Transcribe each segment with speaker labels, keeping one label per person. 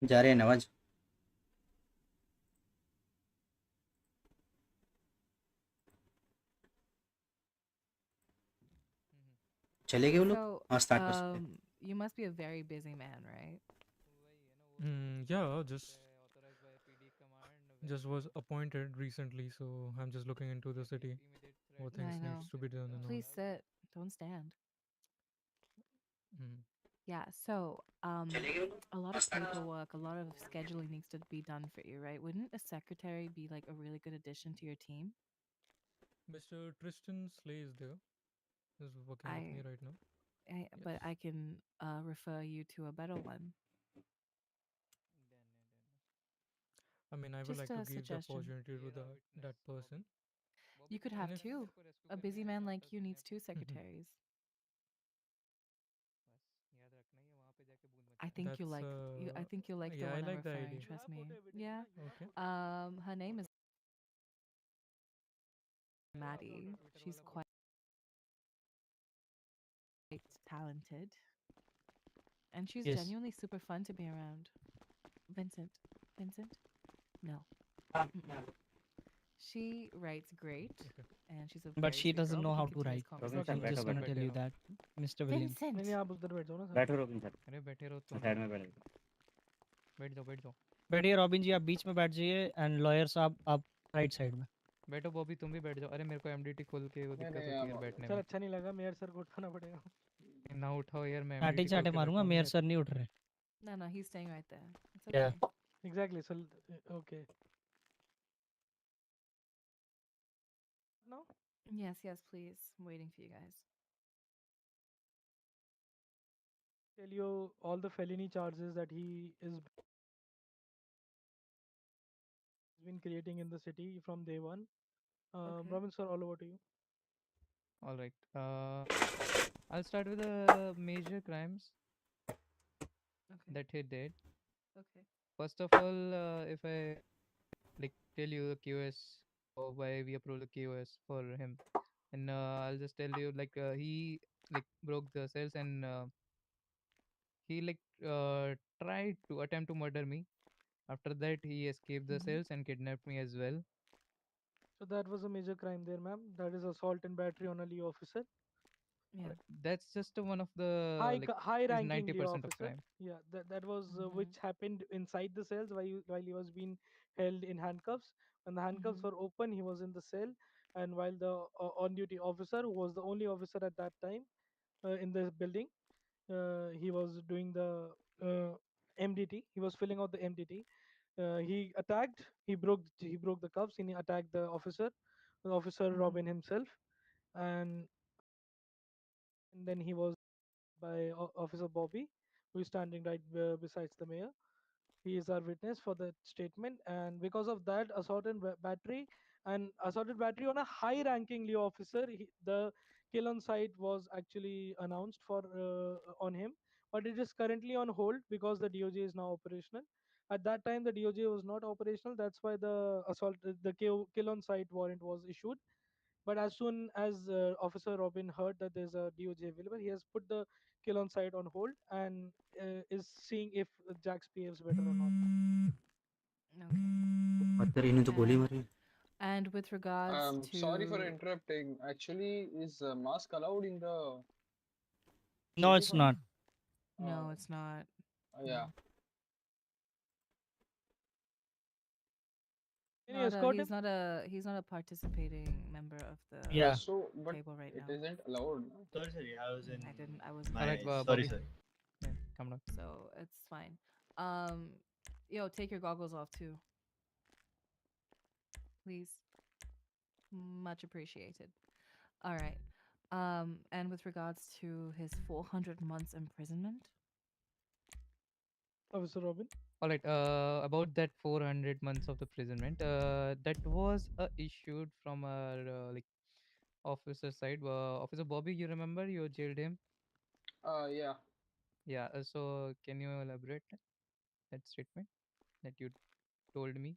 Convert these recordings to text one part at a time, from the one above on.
Speaker 1: जा रहे हैं नवाज। चले गए वो लोग।
Speaker 2: So,
Speaker 1: हाँ, स्टार्ट कर सकते हैं।
Speaker 2: you must be a very busy man, right?
Speaker 3: Yeah, just was appointed recently, so I'm just looking into the city. What things
Speaker 2: I
Speaker 3: needs
Speaker 2: know.
Speaker 3: to be done and all.
Speaker 2: Please sit. Don't stand.
Speaker 3: Mm.
Speaker 2: Yeah, so
Speaker 1: चले गए वो लोग।
Speaker 2: a lot
Speaker 1: हाँ,
Speaker 2: of
Speaker 1: start कर सकते
Speaker 2: paperwork, a lot of scheduling needs to be done for you, right? Wouldn't a secretary be like a really good addition to your team?
Speaker 3: Mr. Tristan Slay is there. Is working with me
Speaker 2: I,
Speaker 3: right now. Yes.
Speaker 2: but I can refer you to a better one.
Speaker 3: I mean, I would
Speaker 2: Just
Speaker 3: like to
Speaker 2: a
Speaker 3: give the
Speaker 2: suggestion.
Speaker 3: opportunity to that person.
Speaker 2: You could
Speaker 3: And
Speaker 2: have
Speaker 3: if
Speaker 2: two. A busy man like you needs two
Speaker 3: Mhm.
Speaker 2: secretaries. I think you
Speaker 3: That's
Speaker 2: like you. I think you like the
Speaker 3: yeah, I
Speaker 2: one I'm
Speaker 3: like the
Speaker 2: referring.
Speaker 3: idea.
Speaker 2: Trust me. Yeah.
Speaker 3: Okay.
Speaker 2: Her name is Maddie. She's quite talented, and she's
Speaker 4: Yes.
Speaker 2: genuinely super fun to be around. Vincent. Vincent? No. Mm-mm. She writes great,
Speaker 3: Okay.
Speaker 2: and she's a
Speaker 4: But
Speaker 2: very
Speaker 4: she
Speaker 2: sweet girl.
Speaker 4: doesn't
Speaker 2: We
Speaker 4: know
Speaker 2: can
Speaker 4: how to
Speaker 2: continue this
Speaker 4: write.
Speaker 1: Robin
Speaker 2: conversation.
Speaker 1: Sir
Speaker 4: I'm
Speaker 1: बैठो
Speaker 4: just gonna
Speaker 1: बैठो
Speaker 4: tell you that, Mr. Williams.
Speaker 2: Vincent!
Speaker 5: नहीं नहीं आप उधर बैठ जाओ ना sir
Speaker 1: बैठो रोबिन सर।
Speaker 3: अरे बैठे रहो तुम
Speaker 1: साइड में बैठो।
Speaker 3: बैठ जाओ बैठ जाओ
Speaker 4: बैठिए रॉबिन जी, आप बीच में बैठ जाइए एंड लॉयर साहब आप राइट साइड में।
Speaker 3: बैठो बॉबी तुम भी बैठ जाओ अरे मेरे को एमडीटी खोल के वो
Speaker 5: नहीं
Speaker 3: दिक्कत
Speaker 5: नहीं
Speaker 3: होती है
Speaker 5: आप
Speaker 3: यार
Speaker 5: आ
Speaker 3: बैठने
Speaker 5: सर
Speaker 3: में
Speaker 5: अच्छा नहीं लगा मेयर सर को उठाना पड़ेगा
Speaker 3: ना उठाओ यार मैं
Speaker 4: चाटे
Speaker 3: एमडीटी खोल
Speaker 4: चाटे
Speaker 3: के
Speaker 4: मारूंगा,
Speaker 3: बैठा हूँ ना
Speaker 4: मेयर
Speaker 3: यार
Speaker 4: सर नहीं उठ रहे।
Speaker 2: No, no, he's staying right there. It's
Speaker 4: क्या?
Speaker 2: okay.
Speaker 5: Exactly sir okay no
Speaker 2: Yes, yes, please. I'm waiting for you guys.
Speaker 5: Tell you all the felony charges that he is been creating in the city from day one.
Speaker 2: Okay.
Speaker 5: Robin sir, all over to you.
Speaker 3: all right I'll start with the major crimes
Speaker 2: Okay.
Speaker 3: that he did.
Speaker 2: Okay.
Speaker 3: First of all, if I like tell you the QS or why we approve the QS for him, and I'll just tell you like he like broke the cells and he like tried to attempt to murder me. After that, he escaped the
Speaker 2: Mm-hmm.
Speaker 3: cells and kidnapped me as well.
Speaker 5: So that was a major crime there, ma'am. That is assault and battery on a Leo officer.
Speaker 2: Yeah.
Speaker 3: That's just one of the like
Speaker 5: High
Speaker 3: is
Speaker 5: ranking Leo
Speaker 3: 90% of
Speaker 5: officer.
Speaker 3: crime.
Speaker 5: Yeah, that was
Speaker 2: Mm-hmm.
Speaker 5: which happened inside the cells while he was being held in handcuffs. When the handcuffs
Speaker 2: Mm-hmm.
Speaker 5: were open, he was in the cell, and while the on duty officer, who was the only officer at that time in the building, he was doing the MDT. He was filling out the MDT. He attacked. He broke the cuffs and he attacked the officer
Speaker 2: Mm-hmm.
Speaker 5: Robin himself, and then he was by Officer Bobby, who is standing right besides the mayor. He is our witness for that statement, and because of that, assault and battery on a high-ranking Leo officer, the kill on site was actually announced for on him, but it is currently on hold because the DOJ is now operational. At that time, the DOJ was not operational. That's why the kill on site warrant was issued. But as soon as Officer Robin heard that there's a DOJ available, he has put the kill on site on hold and is seeing if Jax behaves better or not.
Speaker 2: Okay.
Speaker 1: बदतर इन्हें तो गोली
Speaker 2: And
Speaker 1: मारी।
Speaker 2: and with regards
Speaker 5: Sorry for
Speaker 2: to
Speaker 5: interrupting. Actually, is mask allowed in the
Speaker 4: No,
Speaker 5: city
Speaker 4: it's
Speaker 5: hall?
Speaker 4: not.
Speaker 2: no, it's not.
Speaker 5: Yeah.
Speaker 2: No.
Speaker 5: Can you escort him?
Speaker 2: He's not a participating member of the
Speaker 4: Yeah.
Speaker 5: So, but
Speaker 2: table right
Speaker 5: it
Speaker 2: now.
Speaker 5: isn't allowed. No?
Speaker 6: Sorry, sorry. I was in
Speaker 2: I wasn't
Speaker 3: All right,
Speaker 6: my.
Speaker 2: there.
Speaker 6: Sorry,
Speaker 3: Bobby,
Speaker 6: sorry.
Speaker 3: yeah, come down.
Speaker 2: So it's fine. Um yo, take your goggles off too. Please. Much appreciated. All right. And with regards to his 400 months imprisonment.
Speaker 5: Officer Robin.
Speaker 3: All right. About that 400 months of imprisonment, that was issued from our like officer side. Officer Bobby, you remember you jailed him?
Speaker 5: Yeah.
Speaker 3: Yeah. So can you elaborate that statement that you told me?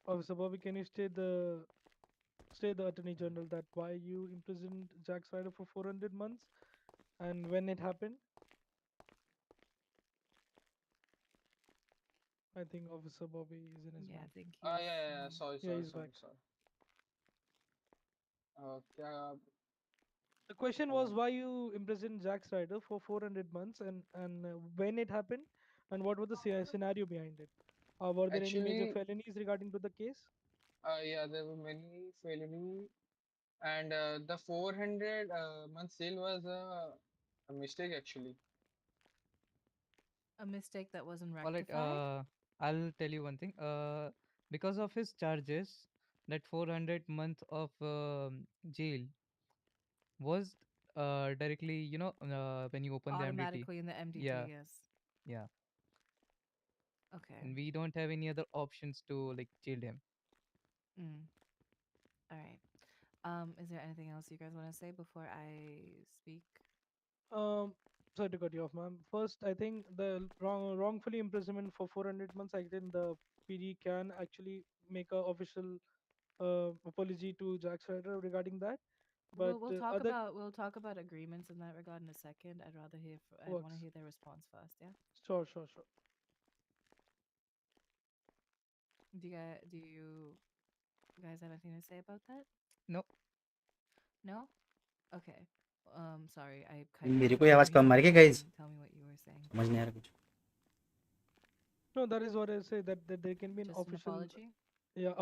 Speaker 5: Officer Bobby, can you state the Attorney General that why you imprisoned Jack Ryder for 400 months? And when it happened? I think Officer Bobby is in his
Speaker 2: Yeah, I
Speaker 5: mic.
Speaker 2: think
Speaker 6: Yeah,
Speaker 2: he's.
Speaker 6: yeah, yeah. Sorry,
Speaker 5: Yeah,
Speaker 6: sorry,
Speaker 5: he's back.
Speaker 6: sorry, sorry. क्या
Speaker 5: The question
Speaker 6: Hello.
Speaker 5: was why you imprisoned Jack Ryder for 400 months and when it happened and what was the scenario behind it? Were there any major
Speaker 6: Actually,
Speaker 5: felonies regarding to the case?
Speaker 6: yeah, there were many felony, and the 400 month sale was a mistake actually.
Speaker 2: A mistake that wasn't
Speaker 3: All right.
Speaker 2: rectified.
Speaker 3: I'll tell you one thing. Because of his charges, that 400 month of jail was directly, when you open the MDT.
Speaker 2: Automatically in the MDT,
Speaker 3: Yeah,
Speaker 2: yes.
Speaker 3: yeah.
Speaker 2: Okay.
Speaker 3: And we don't have any other options to like jail him.
Speaker 2: Mm. All right. Is there anything else you guys want to say before I speak?
Speaker 5: Um, Sorry to cut you off, ma'am. First, I think the wrongfully imprisonment for 400 months. I think the PD can actually make a official apology to Jack Ryder regarding that. But other
Speaker 2: We'll talk about agreements in that regard in a second. I'd rather hear. I want to
Speaker 5: works.
Speaker 2: hear their response first. Yeah.
Speaker 5: Sure, sure, sure.
Speaker 2: Do you guys have anything to say about that?
Speaker 3: No.
Speaker 2: No. Okay. Sorry, I cut you
Speaker 1: मेरे
Speaker 2: off.
Speaker 1: को ये आवाज कम मार के guys
Speaker 2: Tell me what you were saying.
Speaker 1: समझ नहीं आ रहा कुछ
Speaker 5: No, that is what I say, that there can be an
Speaker 2: Just an
Speaker 5: official
Speaker 2: apology.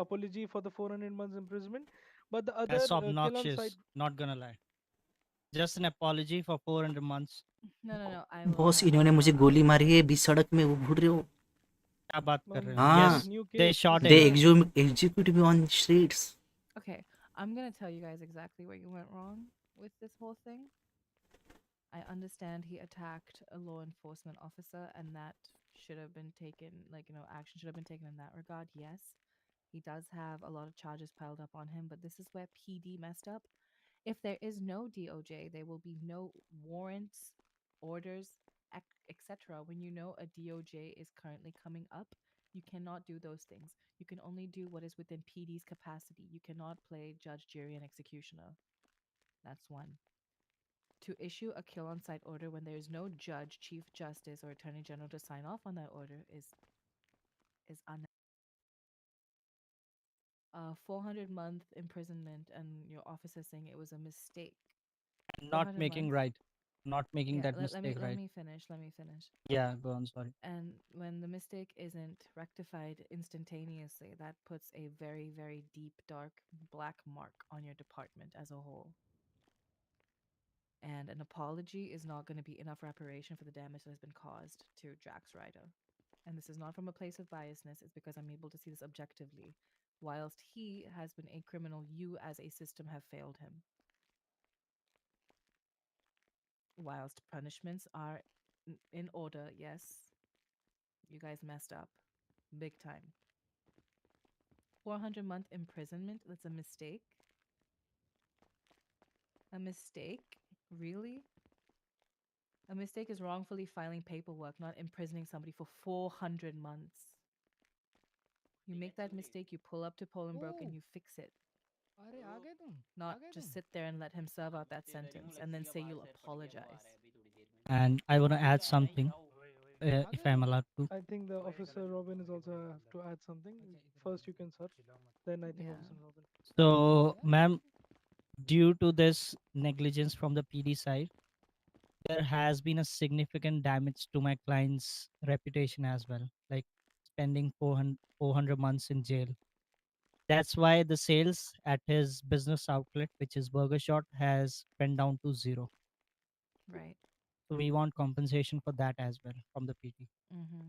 Speaker 5: apology for the 400 months imprisonment. But the other
Speaker 4: That's
Speaker 5: kill on
Speaker 4: obnoxious.
Speaker 5: site.
Speaker 4: Not gonna lie. Just an apology for 400 months.
Speaker 2: No.
Speaker 1: Boss इन्होंने मुझे गोली मारी है बीच सड़क में वो भूल रहे हो
Speaker 4: क्या बात कर रहे हो?
Speaker 1: हाँ
Speaker 4: Yes,
Speaker 5: New
Speaker 4: they
Speaker 5: case.
Speaker 4: shot
Speaker 1: they
Speaker 4: him.
Speaker 1: execute me on streets
Speaker 2: Okay, I'm gonna tell you guys exactly where you went wrong with this whole thing. I understand he attacked a law enforcement officer, and that should have been taken, action should have been taken in that regard. Yes, he does have a lot of charges piled up on him, but this is where PD messed up. If there is no DOJ, there will be no warrants, orders, etc. When you know a DOJ is currently coming up, you cannot do those things. You can only do what is within PD's capacity. You cannot play judge, jury, and executioner. That's one. To issue a kill on site order when there is no judge, chief justice, or attorney general to sign off on that order is unnecessary. 400-month imprisonment, and your officer saying it was a mistake.
Speaker 4: Not
Speaker 2: 400
Speaker 4: making
Speaker 2: months.
Speaker 4: right. Not making
Speaker 2: Yeah,
Speaker 4: that
Speaker 2: let me
Speaker 4: mistake
Speaker 2: let
Speaker 4: right.
Speaker 2: me finish. Let me finish.
Speaker 4: Yeah, go on. Sorry.
Speaker 2: And when the mistake isn't rectified instantaneously, that puts a very, very deep, dark, black mark on your department as a whole. And an apology is not going to be enough reparation for the damage that has been caused to Jax Ryder. And this is not from a place of biasness, it's because I'm able to see this objectively. Whilst he has been a criminal, you as a system have failed him. Whilst punishments are in order, yes, you guys messed up big time. 400-month imprisonment, that's a mistake. A mistake? Really? A mistake is wrongfully filing paperwork, not imprisoning somebody for 400 months. You make that mistake, you pull up to Polenbrook and you fix it.
Speaker 7: अरे आ गए तुम
Speaker 2: Not just sit there and let him serve out that sentence and then say you'll apologize.
Speaker 4: And I want to add something, if I'm allowed to.
Speaker 5: I think the officer Robin is also have to add something. First you can search, then I think
Speaker 2: Yeah.
Speaker 5: Officer Robin.
Speaker 4: So, ma'am, due to this negligence from the PD side, there has been a significant damage to my client's reputation as well, like spending 400 months in jail. That's why the sales at his business outlet, which is Burger Shot, has went down to 0.
Speaker 2: Right.
Speaker 4: So we want compensation for that as well from the PD.
Speaker 2: Mm-hmm.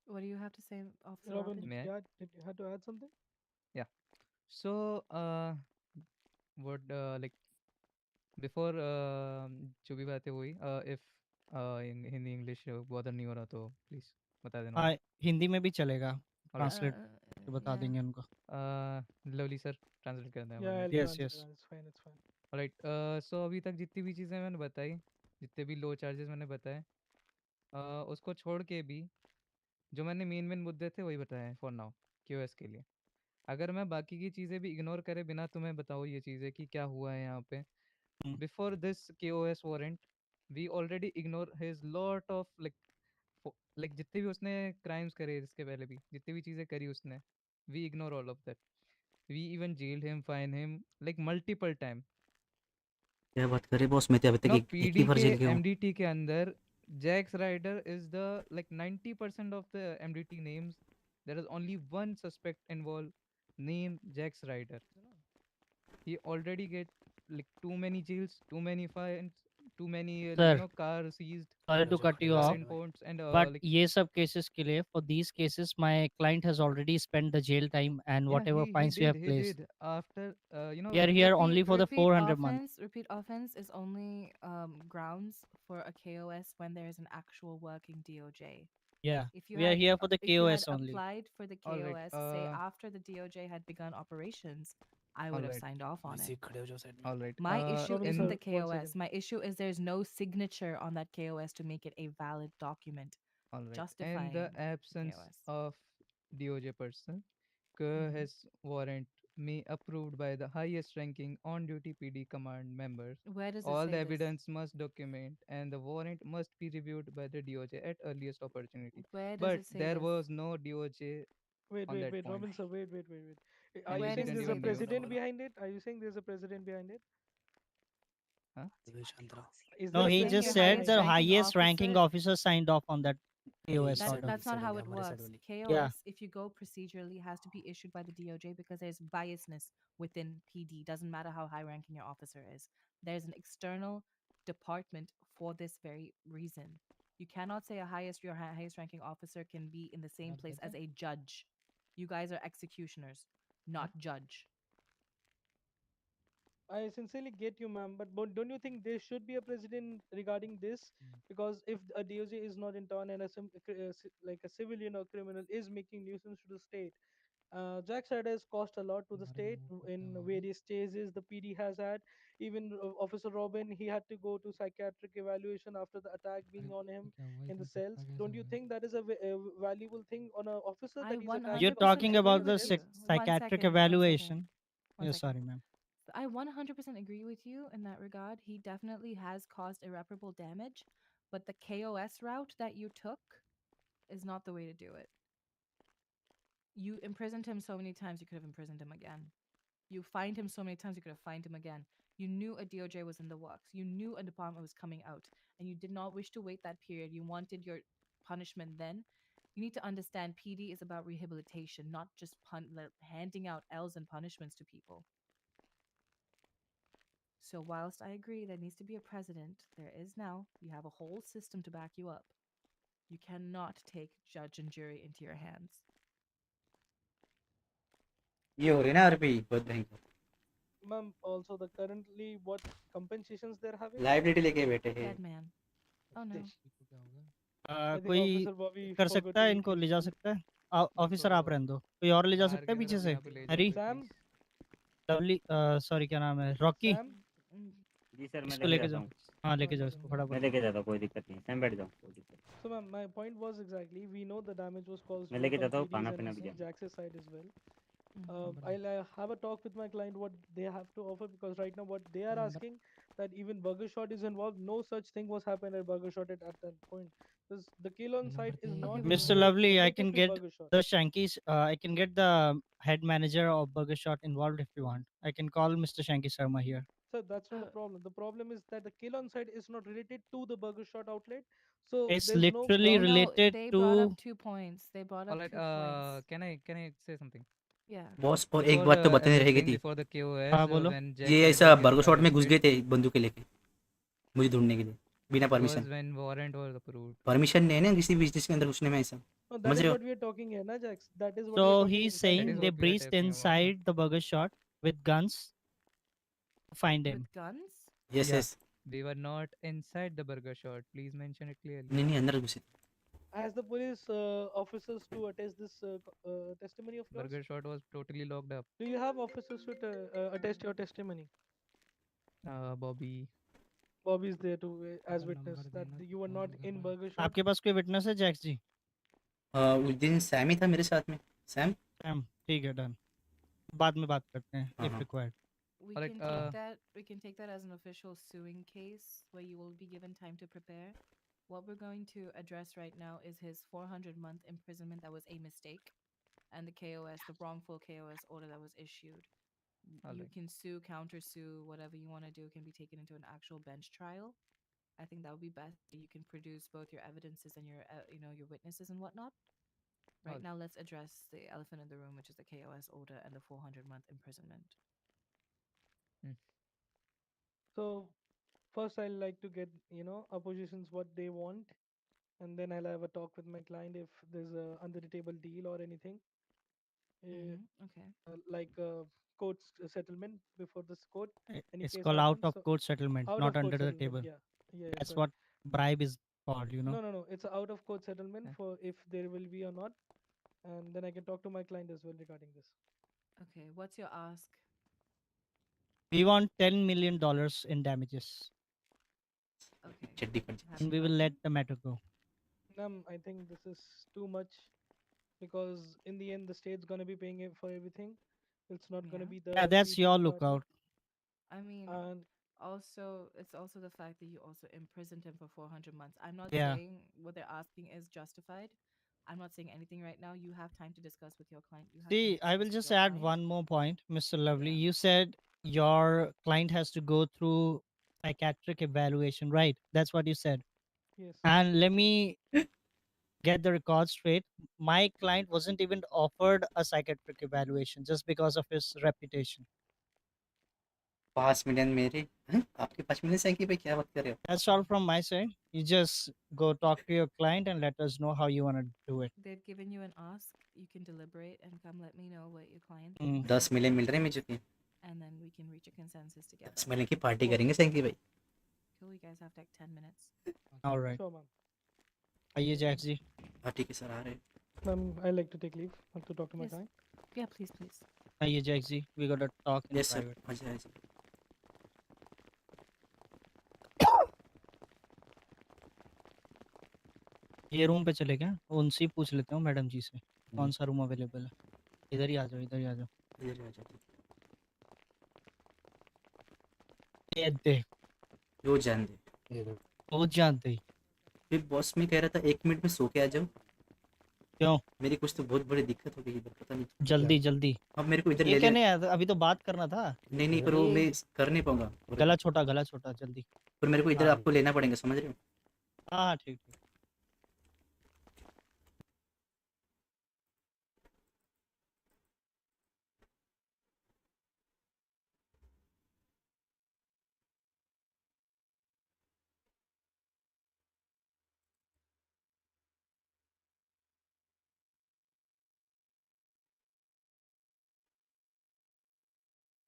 Speaker 2: What do you have to say, Officer
Speaker 5: Robin,
Speaker 2: Robin?
Speaker 3: May I?
Speaker 5: did you have to add something?
Speaker 3: Yeah. So, what like before जो भी बातें हुई, if in Hindi English bother नहीं हो रहा तो please बता देना
Speaker 4: हाँ, हिंदी में भी चलेगा.
Speaker 3: Alright.
Speaker 4: ट्रांसलेट बता
Speaker 2: Yeah.
Speaker 4: देंगे उनको.
Speaker 3: लवली सर ट्रांसलेट कर दें
Speaker 5: Yeah, I'll
Speaker 4: Yes,
Speaker 5: translate
Speaker 4: yes.
Speaker 5: that. It's fine, it's fine.
Speaker 3: Right. So अभी तक जितनी भी चीज़ें मैंने बताई, जितने भी लो चार्जेस मैंने बताए, उसको छोड़ के भी जो मैंने मेन मुद्दे थे वही बताए हैं फॉर नाउ क्यूएस के लिए. अगर मैं बाकी की चीज़ें भी इग्नोर करे बिना तुम्हें बताऊँ ये चीज़ें कि क्या हुआ है यहाँ पे,
Speaker 4: Hmm.
Speaker 3: before this KOS warrant, we already ignore his lot of like जितने भी उसने crimes करे इसके पहले भी जितनी भी चीजें करी उसने, we ignore all of that. We even jailed him, fined him like multiple time.
Speaker 1: क्या बात करे बॉस, मैं तो अभी तक
Speaker 3: Now
Speaker 1: एक ही
Speaker 3: PD
Speaker 1: बार
Speaker 3: के
Speaker 1: जेल गया हूँ।
Speaker 3: MDT के अंदर Jax Ryder is the like 90% of the MDT names. There is only one suspect involved, named Jax Ryder. He already get like too many jails, too many fines, too many
Speaker 4: Sir,
Speaker 3: car seized,
Speaker 4: sorry to cut you
Speaker 3: car
Speaker 4: off,
Speaker 3: impounds, and
Speaker 4: but
Speaker 3: like
Speaker 4: ये सब cases के लिए, for these cases, my client has already spent the jail time and
Speaker 3: yeah,
Speaker 4: whatever fines we have
Speaker 3: he
Speaker 4: placed.
Speaker 3: did after
Speaker 4: We are
Speaker 3: like
Speaker 4: here only for the 400 month.
Speaker 2: Repeat offense is only grounds for a KOS when there is an actual working DOJ.
Speaker 4: Yeah,
Speaker 2: If you
Speaker 4: we are
Speaker 2: had
Speaker 4: here for the
Speaker 2: if you had
Speaker 4: KOS only.
Speaker 2: applied for the
Speaker 3: all right,
Speaker 2: KOS, say after the DOJ had begun operations, I
Speaker 3: all
Speaker 2: would have
Speaker 3: right,
Speaker 2: signed off on it.
Speaker 3: all right.
Speaker 2: My issue
Speaker 5: Robin,
Speaker 2: isn't
Speaker 5: sir,
Speaker 2: the
Speaker 5: 1
Speaker 2: KOS.
Speaker 5: second.
Speaker 2: My issue is there's no signature on that KOS to make it a valid document
Speaker 3: All right. In
Speaker 2: justifying
Speaker 3: the
Speaker 2: the
Speaker 3: absence
Speaker 2: KOS.
Speaker 3: of DOJ person,
Speaker 2: Mhm.
Speaker 3: his warrant may approved by the highest ranking on duty PD command members.
Speaker 2: Where does it
Speaker 3: All
Speaker 2: say
Speaker 3: the
Speaker 2: this?
Speaker 3: evidence must document and the warrant must be reviewed by the DOJ at earliest opportunity.
Speaker 2: Where does
Speaker 3: But
Speaker 2: it say
Speaker 3: there
Speaker 2: this?
Speaker 3: was no DOJ
Speaker 5: Wait,
Speaker 3: on
Speaker 5: wait,
Speaker 3: that
Speaker 5: wait,
Speaker 3: point.
Speaker 5: Robin, sir, wait. Are
Speaker 3: And
Speaker 5: you
Speaker 3: we
Speaker 2: Where
Speaker 5: saying
Speaker 2: does it
Speaker 5: there's
Speaker 3: didn't
Speaker 5: a
Speaker 2: say
Speaker 3: even
Speaker 2: this?
Speaker 3: knew.
Speaker 5: president behind it? Are you saying there's a president behind it?
Speaker 3: Huh?
Speaker 5: Is
Speaker 4: No,
Speaker 5: there a
Speaker 4: he
Speaker 2: Saying
Speaker 4: just
Speaker 2: your
Speaker 5: president
Speaker 4: said
Speaker 5: behind
Speaker 4: the
Speaker 5: it?
Speaker 4: highest ranking officer signed off on that KOS order.
Speaker 2: That's not how it works. KOS,
Speaker 4: Yeah.
Speaker 2: if you go procedurally, has to be issued by the DOJ because there's biasness within PD. Doesn't matter how high ranking your officer is. There's an external department for this very reason. You cannot say your highest ranking officer can be in the same place as a judge. You guys are executioners, not judge.
Speaker 5: I sincerely get you, ma'am, but don't you think there should be a president regarding this? Because if a DOJ is not in town and like a civilian or criminal is making nuisance to the state, Jack Ryder has cost a lot to the state in various stages the PD has had. Even Officer Robin, he had to go to psychiatric evaluation after the attack being on him in the cells. Don't you think that is a valuable thing on an officer
Speaker 2: I
Speaker 5: that he's
Speaker 2: 100%
Speaker 5: attached
Speaker 4: You're
Speaker 5: to officer
Speaker 4: talking
Speaker 5: in
Speaker 4: about
Speaker 5: the
Speaker 4: the
Speaker 2: agree with
Speaker 5: cells?
Speaker 2: you.
Speaker 4: psychiatric
Speaker 2: 1 second, 1 second.
Speaker 4: evaluation.
Speaker 2: 1
Speaker 4: Yeah,
Speaker 2: second.
Speaker 4: sorry, ma'am.
Speaker 2: I 100% agree with you in that regard. He definitely has caused irreparable damage, but the KOS route that you took is not the way to do it. You imprisoned him so many times, you could have imprisoned him again. You fined him so many times, you could have fined him again. You knew a DOJ was in the works. You knew a department was coming out, and you did not wish to wait that period. You wanted your punishment then. You need to understand PD is about rehabilitation, not just handing out L's and punishments to people. So, whilst I agree there needs to be a president, there is now, you have a whole system to back you up. You cannot take judge and jury into your hands.
Speaker 1: ये हो रही है ना RP बहुत भयंकर,
Speaker 5: Ma'am, also the currently what compensations they're having?
Speaker 1: Liability लेके बैठे हैं।
Speaker 2: Dead man. Oh no.
Speaker 5: I think
Speaker 4: कोई
Speaker 5: Officer Bobby
Speaker 4: कर
Speaker 5: forgot
Speaker 4: सकता
Speaker 5: to
Speaker 4: है
Speaker 5: mute
Speaker 4: इनको
Speaker 5: his
Speaker 4: ले जा
Speaker 5: phone.
Speaker 4: सकता है ऑफिसर आप रहने दो, कोई और ले जा
Speaker 3: बाहर
Speaker 4: सकता है
Speaker 3: की
Speaker 4: पीछे
Speaker 3: तरफ
Speaker 4: से?
Speaker 3: यहाँ पे ले
Speaker 4: हरी
Speaker 3: जाओ
Speaker 5: Sam,
Speaker 3: please.
Speaker 4: लवली सॉरी क्या नाम है, रॉकी,
Speaker 5: Sam,
Speaker 7: जी सर, मैं
Speaker 4: इसको
Speaker 7: लेके
Speaker 4: लेके
Speaker 7: जाता
Speaker 4: जाओ।
Speaker 7: हूँ,
Speaker 4: हाँ लेके जाओ इसको
Speaker 7: मैं
Speaker 4: फटाफट।
Speaker 7: लेके जाता हूँ, कोई दिक्कत नहीं, सैम बैठ जाओ, कोई दिक्कत नहीं।
Speaker 5: so ma'am, my point was exactly we know the damage was caused
Speaker 7: मैं
Speaker 5: both
Speaker 7: लेके
Speaker 5: on
Speaker 7: जाता हूँ,
Speaker 5: PD's
Speaker 7: खाना
Speaker 5: and
Speaker 7: पीना भी जाना।
Speaker 5: Jax's side as well.
Speaker 2: Mhm.
Speaker 5: I'll have a talk with my client what they have to offer because right now what they are asking that even Burger Shot is involved. No such thing was happened at Burger Shot at that point. This, the kill on site is not
Speaker 2: Okay,
Speaker 4: Mr. Lovely, I
Speaker 5: related
Speaker 4: can
Speaker 5: to
Speaker 4: get
Speaker 5: Burger Shot.
Speaker 4: the Shankies, I can get the head manager of Burger Shot involved if you want. I can call Mr. Shanky Sharma here.
Speaker 5: So that's not a problem. The problem is that the kill on site is not related to the Burger Shot outlet. So
Speaker 4: It's
Speaker 5: there's no
Speaker 4: literally
Speaker 5: ground.
Speaker 2: No,
Speaker 4: related
Speaker 2: they brought up
Speaker 4: to
Speaker 2: 2 points. They brought
Speaker 3: All
Speaker 2: up
Speaker 3: right,
Speaker 2: 2 points.
Speaker 3: can I say something?
Speaker 2: Yeah.
Speaker 1: Boss और एक
Speaker 3: Before
Speaker 1: बात तो बतानी रहेगी
Speaker 3: everything,
Speaker 1: थी,
Speaker 3: before the KOS,
Speaker 4: हाँ बोलो।
Speaker 3: when
Speaker 1: ये
Speaker 3: Jack
Speaker 1: ऐसा
Speaker 3: Ryder
Speaker 1: बर्गर
Speaker 3: gets
Speaker 1: शॉट में घुस गए
Speaker 3: arrested,
Speaker 1: थे बंदूकें लेके मुझे ढूंढने के लिए बिना
Speaker 3: it was
Speaker 1: permission.
Speaker 3: when warrant was approved.
Speaker 1: Permission नहीं है ना किसी बिजनेस के अंदर घुसने में ऐसा,
Speaker 5: No, that
Speaker 1: समझ
Speaker 5: is
Speaker 1: रहे हो?
Speaker 5: what we are talking here, na Jax? That is what we are
Speaker 4: So
Speaker 5: talking
Speaker 4: he's
Speaker 5: inside
Speaker 4: saying
Speaker 3: is
Speaker 5: the
Speaker 4: they
Speaker 3: what we are
Speaker 4: breached
Speaker 3: talking about, na?
Speaker 4: inside the Burger Shot with guns to find him.
Speaker 2: With guns?
Speaker 1: Yes
Speaker 4: Yeah.
Speaker 1: Yes,
Speaker 3: We were not inside the burger shot. Please mention it clearly.
Speaker 1: नहीं नहीं अंदर घुसे।
Speaker 5: As the police officers to attest this testimony of yours?
Speaker 3: Burger shot was totally locked up.
Speaker 5: Do you have officers to attest your testimony?
Speaker 3: Bobby.
Speaker 5: Bobby is there to as witness that you were not in Burger Shot.
Speaker 4: आपके पास कोई witness है Jacques जी?
Speaker 1: उस दिन Sam ही था मेरे साथ में, Sam.
Speaker 4: ठीक है, डन। बाद में बात करते हैं
Speaker 1: हाँ,
Speaker 4: if
Speaker 1: हाँ।
Speaker 4: required.
Speaker 2: we
Speaker 3: Alright,
Speaker 2: can take that. We can take that as an official suing case where you will be given time to prepare. What we're going to address right now is his 400-month imprisonment that was a mistake, and the KOS, the wrongful KOS order that was issued. You
Speaker 3: Alright.
Speaker 2: can sue, counter sue, whatever you want to do can be taken into an actual bench trial. I think that would be best. You can produce both your evidences and your, your witnesses and whatnot. Right
Speaker 3: Alright.
Speaker 2: now, let's address the elephant in the room, which is the KOS order and the 400-month imprisonment.
Speaker 5: So first I'll like to get, oppositions what they want, and then I'll have a talk with my client if there's a under the table deal or anything.
Speaker 2: Okay.
Speaker 5: Like court settlement before this court. Any
Speaker 4: It's
Speaker 5: case
Speaker 4: called out
Speaker 5: happens,
Speaker 4: of
Speaker 5: so
Speaker 4: court settlement,
Speaker 5: out
Speaker 4: not
Speaker 5: of court
Speaker 4: under the
Speaker 5: settlement.
Speaker 4: table.
Speaker 5: Yeah, yeah,
Speaker 4: That's
Speaker 5: sorry.
Speaker 4: what bribe is called, you know.
Speaker 5: No. It's a out of court settlement
Speaker 3: Yeah.
Speaker 5: for if there will be or not, and then I can talk to my client as well regarding this.
Speaker 2: Okay. What's your ask?
Speaker 4: We want $10 million in damages,
Speaker 2: Okay.
Speaker 1: चड्डी फट जाए।
Speaker 2: Happy
Speaker 4: and we will let
Speaker 2: button?
Speaker 4: the matter go.
Speaker 5: I think this is too much because in the end the state's gonna be paying it for everything. It's not gonna
Speaker 2: Yeah.
Speaker 5: be the
Speaker 4: Yeah, that's your
Speaker 5: people's party.
Speaker 4: lookout.
Speaker 2: I mean,
Speaker 5: And
Speaker 2: also, it's also the fact that you also imprisoned him for 400 months. I'm not
Speaker 4: Yeah.
Speaker 2: saying what they're asking is justified. I'm not saying anything right now. You have time to discuss with your client. You have time
Speaker 4: See,
Speaker 2: to
Speaker 4: I will
Speaker 2: discuss with
Speaker 4: just
Speaker 2: your
Speaker 4: add
Speaker 2: client.
Speaker 4: one more point, Mr. Lovely.
Speaker 2: Yeah.
Speaker 4: You said your client has to go through psychiatric evaluation, right? That's what you said.
Speaker 5: yes,
Speaker 4: And let me get the record straight. My client wasn't even offered a psychiatric evaluation just because of his reputation.
Speaker 1: 5 million मेरे हैं? आपके 5 million से की भाई क्या बात कर रहे हो?
Speaker 4: That's all from my side. You just go talk to your client and let us know how you want to do it.
Speaker 2: They've given you an ask. You can deliberate and come let me know what your client
Speaker 4: Mm.
Speaker 2: thinks.
Speaker 1: 10 million मिल रहे हैं मुझे की।
Speaker 2: And then we can reach a consensus
Speaker 1: 10
Speaker 2: together.
Speaker 1: Million की party करेंगे सैंकी भाई।
Speaker 2: Cool. You guys have like 10 minutes.
Speaker 4: All right.
Speaker 5: sure, ma'am.
Speaker 4: आइए Jack जी।
Speaker 1: हाँ ठीक है सर आ रहे हैं।
Speaker 5: Ma'am, I like to take leave. I have to talk to my
Speaker 2: Yes.
Speaker 5: client.
Speaker 2: Yeah, please.
Speaker 4: आइए Jack ji. We got to talk in
Speaker 1: yes sir
Speaker 4: private.
Speaker 1: आ जाए।
Speaker 4: ये रूम पे चले क्या? उनसे ही पूछ लेते हूँ मैडम जी से कौन सा रूम अवेलेबल है। इधर ही आ जाओ, इधर ही आ जाओ।
Speaker 1: इधर आ जाओ।
Speaker 4: ये दे
Speaker 1: वो जान दे।
Speaker 4: वो जानते ही।
Speaker 1: फिर बॉस में कह रहा था 1 मिनट में सो के आ जाओ।
Speaker 4: क्यों?
Speaker 1: मेरी कुछ तो बहुत बड़ी दिक्कत हो गई इधर पता नहीं।
Speaker 4: जल्दी।
Speaker 1: अब मेरे को इधर
Speaker 4: ये
Speaker 1: ले
Speaker 4: क्या
Speaker 1: ले।
Speaker 4: नहीं आया था? अभी तो बात करना था।
Speaker 1: नहीं पर वो मैं कर नहीं पाऊंगा।
Speaker 4: गला छोटा जल्दी।
Speaker 1: पर मेरे को इधर आपको लेना पड़ेगा समझ रहे हो?
Speaker 4: हाँ ठीक।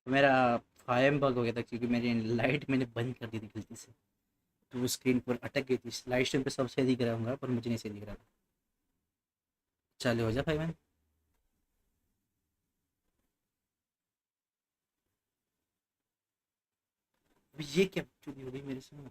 Speaker 1: मेरा फायम बग हो गया था क्योंकि मेरी लाइट मैंने बंद कर दी थी गलती से, तो वो स्क्रीन पर अटक गई थी। लाइव स्ट्रीम पे सब सही दिख रहा होगा पर मुझे नहीं सही दिख रहा था। चालू हो जा भाई मैन। ये क्या चुनी हो गई मेरे साथ?